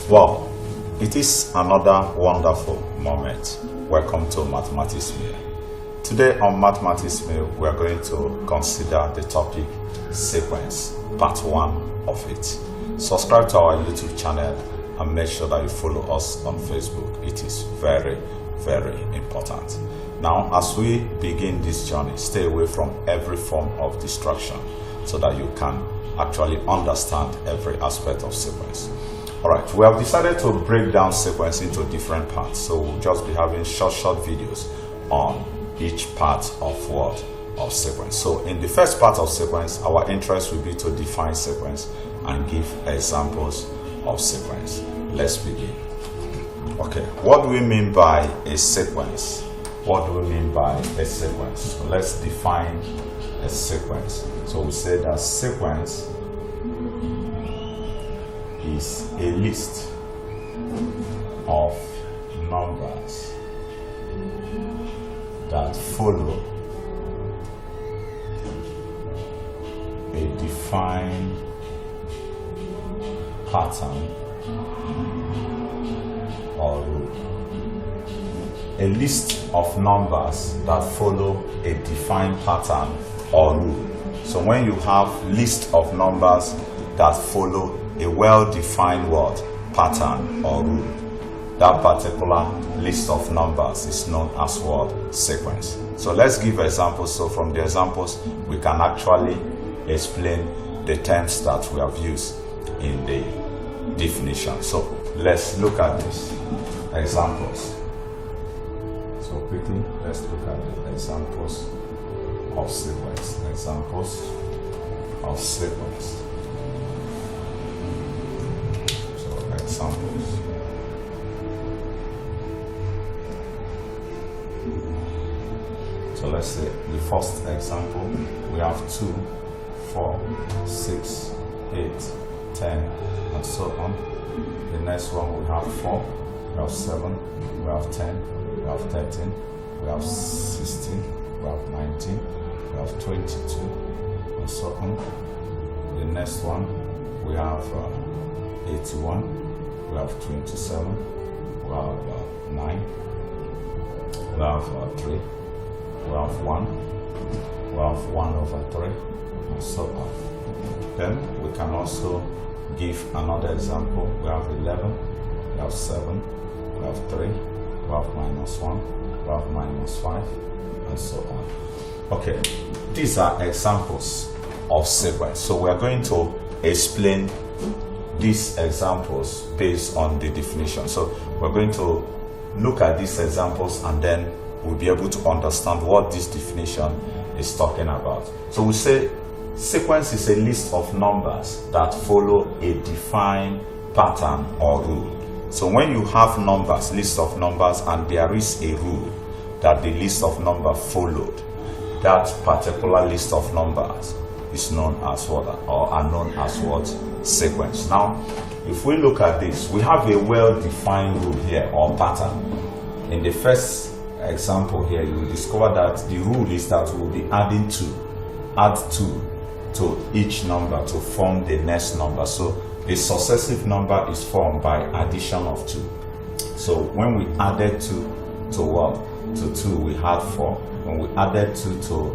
Well, it is another wonderful moment. Welcome to Mathematics Meal. Today on Mathematics Meal, we are going to consider the topic sequence, part 1 of it. Subscribe to our YouTube channel and make sure that you follow us on Facebook. It is very, very important. Now, as we begin this journey, stay away from every form of distraction so that you can actually understand every aspect of sequence. Alright, we have decided to break down sequence into different parts, so we'll just be having short videos on each part of what of sequence. So in the first part of sequence, our interest will be to define sequence and give examples of sequence. Let's begin. Okay, what do we mean by a sequence? What do we mean by a sequence? So let's define a sequence. So we say that sequence is a list of numbers that follow a defined pattern or rule. A list of numbers that follow a defined pattern or rule. So when you have list of numbers that follow a well-defined word, pattern or rule, that particular list of numbers is known as what? Sequence. So let's give examples. So from the examples, we can actually explain the terms that we have used in the definition. So let's look at these examples. So quickly, let's look at the examples of sequence. Examples of sequence. So examples. So let's say the first example, we have 2, 4, 6, 8, 10, and so on. The next one, we have 4, we have 7, we have 10, we have 13, we have 16, we have 19, we have 22, and so on. The next one, we have 81, we have 27, we have 9, we have 3, we have 1, we have 1 over 3, and so on. Then we can also give another example. We have 11, we have 7, we have 3, we have minus 1, we have minus 5, and so on. Okay, these are examples of sequence. So we are going to explain these examples based on the definition. So we're going to look at these examples and then we'll be able to understand what this definition is talking about. So we say sequence is a list of numbers that follow a defined pattern or rule. So when you have numbers, list of numbers, and there is a rule that the list of numbers followed, that particular list of numbers is known as what, or are known as what? Sequence. Now, if we look at this, we have a well-defined rule here or pattern. In the first example here, you will discover that the rule is that we'll be adding 2, add 2 to each number to form the next number. So the successive number is formed by addition of 2. So when we added 2 to what? To 2, we had 4. When we added 2 to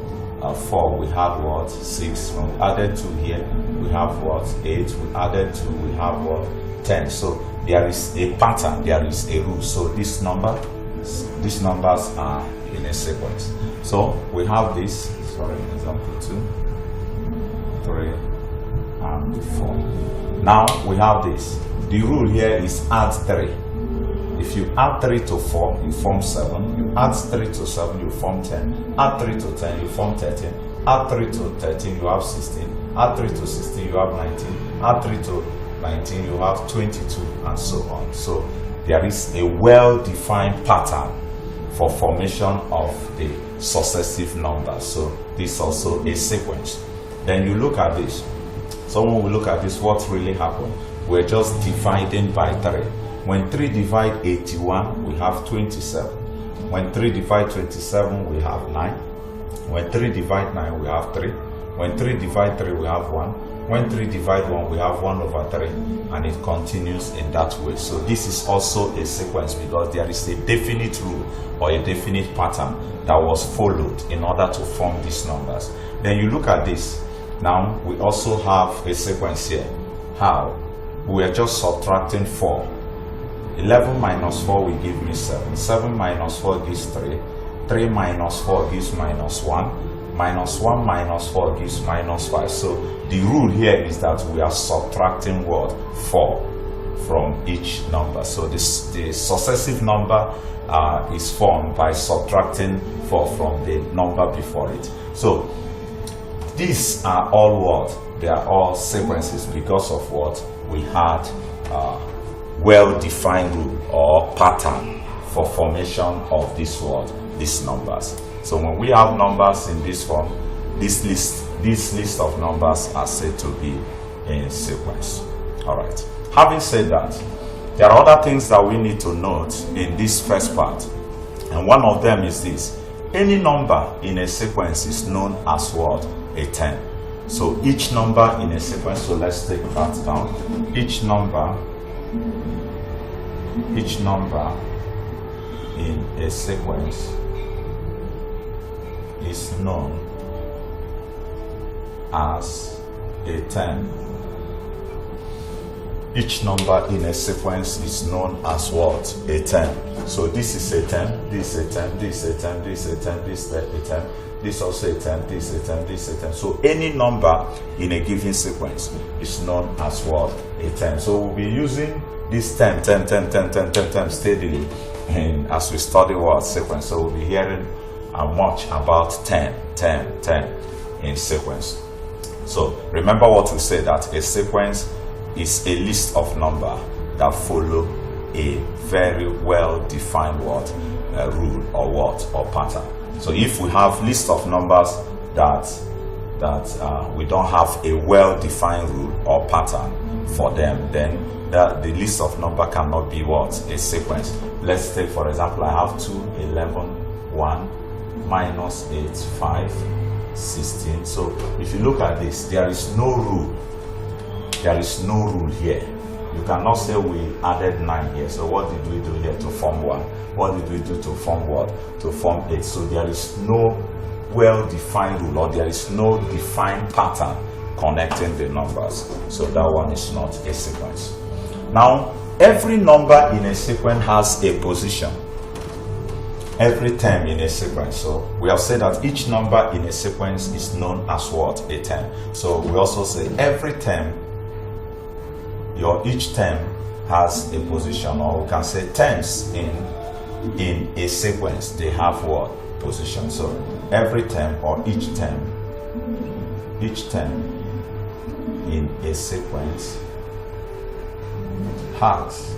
4, we had what? 6. When we added 2 here, we have what? 8. We added 2, we have what? 10. So there is a pattern, there is a rule. So these numbers are in a sequence. So we have this, example 2, 3, and 4. Now we have this. The rule here is add 3. If you add 3 to 4, you form 7. You add 3 to 7, you form 10. Add 3 to 10, you form 13. Add 3 to 13, you have 16. Add 3 to 16, you have 19. Add 3 to 19, you have 22, and so on. So there is a well-defined pattern for formation of the successive numbers. So this is also a sequence. Then you look at this. So when we look at this, what really happened? We're just dividing by 3. When 3 divide 81, we have 27. When 3 divide 27, we have 9. When 3 divide 9, we have 3. When 3 divide 3, we have 1. When 3 divide 1, we have 1 over 3, and it continues in that way. So this is also a sequence because there is a definite rule or a definite pattern that was followed in order to form these numbers. Then you look at this. Now we also have a sequence here. How? We are just subtracting 4. 11 minus 4 will give me 7. 7 minus 4 gives 3. 3 minus 4 gives minus 1. Minus 1 minus 4 gives minus 5. So the rule here is that we are subtracting what? 4 from each number. So the successive number is formed by subtracting 4 from the number before it. So these are all what? They are all sequences because of what? We had well-defined rule or pattern for formation of this word, these numbers. So when we have numbers in this form, this list of numbers are said to be in sequence. All right. Having said that, there are other things that we need to note in this first part, and one of them is this: any number in a sequence is known as what? A term. So each number in a sequence, so let's take that down. Each number in a sequence is known as a term. Each number in a sequence is known as what? A term. So this is a term, this is a term, this is a term, this is a term, this is a term, this is also a term, this is a term, this is a term. So any number in a given sequence is known as what? A term. So we'll be using this term steadily as we study what? Sequence. So we'll be hearing much about 10 in sequence. So remember what we said, that a sequence is a list of numbers that follow a very well defined what? Rule or what? Or pattern. So if we have list of numbers that we don't have a well defined rule or pattern for them, then the list of number cannot be what? A sequence. Let's take for example, I have 2, 11, 1, minus 8, 5, 16. So if you look at this, there is no rule. There is no rule here. You cannot say we added 9 here. So what did we do here to form 1? What did we do to form what? To form 8. So there is no well-defined rule, or there is no defined pattern connecting the numbers. So that one is not a sequence. Now, every number in a sequence has a position. Every term in a sequence. So we have said that each number in a sequence is known as what? A term. So we also say every term, each term has a position, or we can say terms in a sequence, they have what? Position. So every term or each term in a sequence has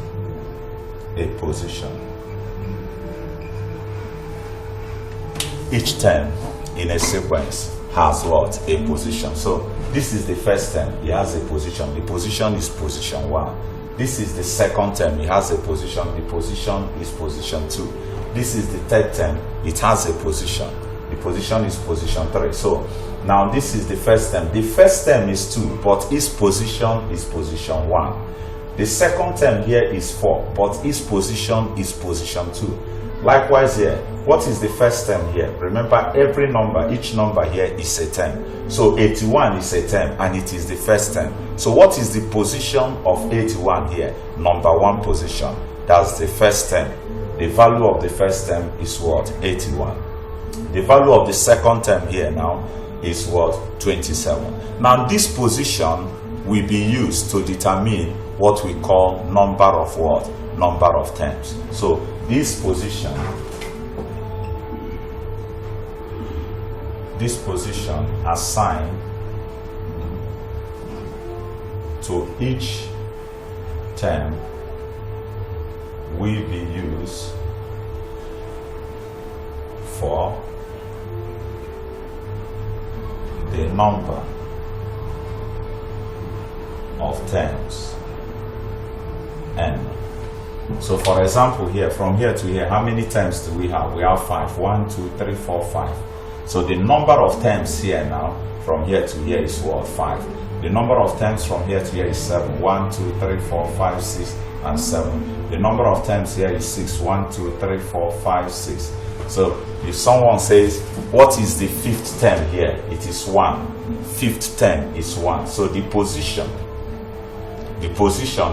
a position. Each term in a sequence has what? A position. So this is the first term, it has a position. The position is position 1. This is the second term, it has a position. The position is position 2. This is the third term, it has a position. The position is position 3. So now this is the first term. The first term is 2, but its position is position 1. The second term here is 4, but its position is position 2. Likewise here, what is the first term here? Remember, every number, each number here is a term. So 81 is a term, and it is the first term. So what is the position of 81 here? Number 1 position. That's the first term. The value of the first term is what? 81. The value of the second term here now is what? 27. Now this position will be used to determine what we call number of what? Number of terms. So this position assigned to each term will be used for the number of terms n. So for example here, from here to here, how many terms do we have? We have 5. 1, 2, 3, 4, 5. So the number of terms here now, from here to here, is what? 5. The number of terms from here to here is 7. 1, 2, 3, 4, 5, 6, and 7. The number of terms here is 6. 1, 2, 3, 4, 5, 6. So if someone says, what is the fifth term here? It is 1. Fifth term is 1. So the position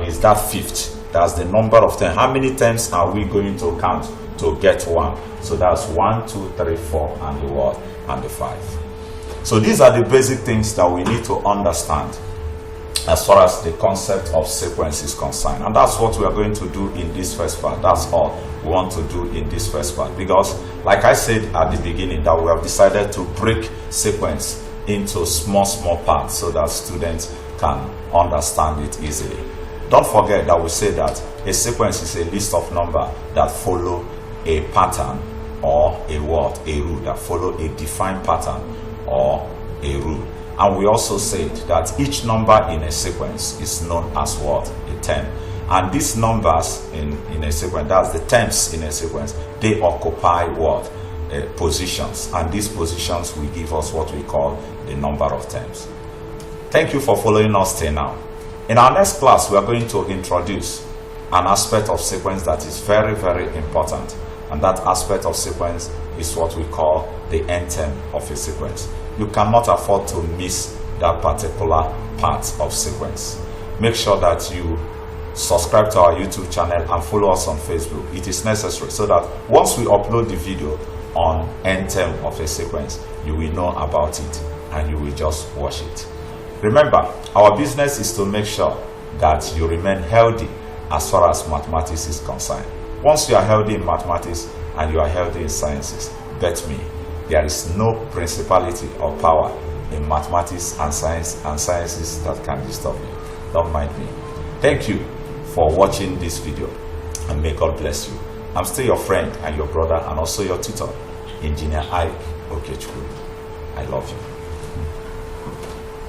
is that fifth. That's the number of terms. How many terms are we going to count to get 1? So that's 1, 2, 3, 4, and the what? And the 5. So these are the basic things that we need to understand as far as the concept of sequence is concerned. And that's what we are going to do in this first part. That's all we want to do in this first part. Because, like I said at the beginning, that we have decided to break sequence into small parts so that students can understand it easily. Don't forget that we say that a sequence is a list of numbers that follow a pattern or a word, a rule, that follow a defined pattern or a rule. And we also said that each number in a sequence is known as what? A term. And these numbers in a sequence, that's the terms in a sequence, they occupy what? Positions. And these positions will give us what we call the number of terms. Thank you for following us till now. In our next class, we are going to introduce an aspect of sequence that is very, very important. And that aspect of sequence is what we call the end term of a sequence. You cannot afford to miss that particular part of sequence. Make sure that you subscribe to our YouTube channel and follow us on Facebook. It is necessary so that once we upload the video on end term of a sequence, you will know about it and you will just watch it. Remember, our business is to make sure that you remain healthy as far as mathematics is concerned. Once you are healthy in mathematics and you are healthy in sciences, bet me, there is no principality or power in mathematics and sciences that can disturb you. Don't mind me. Thank you for watching this video, and may God bless you. I'm still your friend and your brother and also your tutor, Engineer Ike Okechukwu. I love you.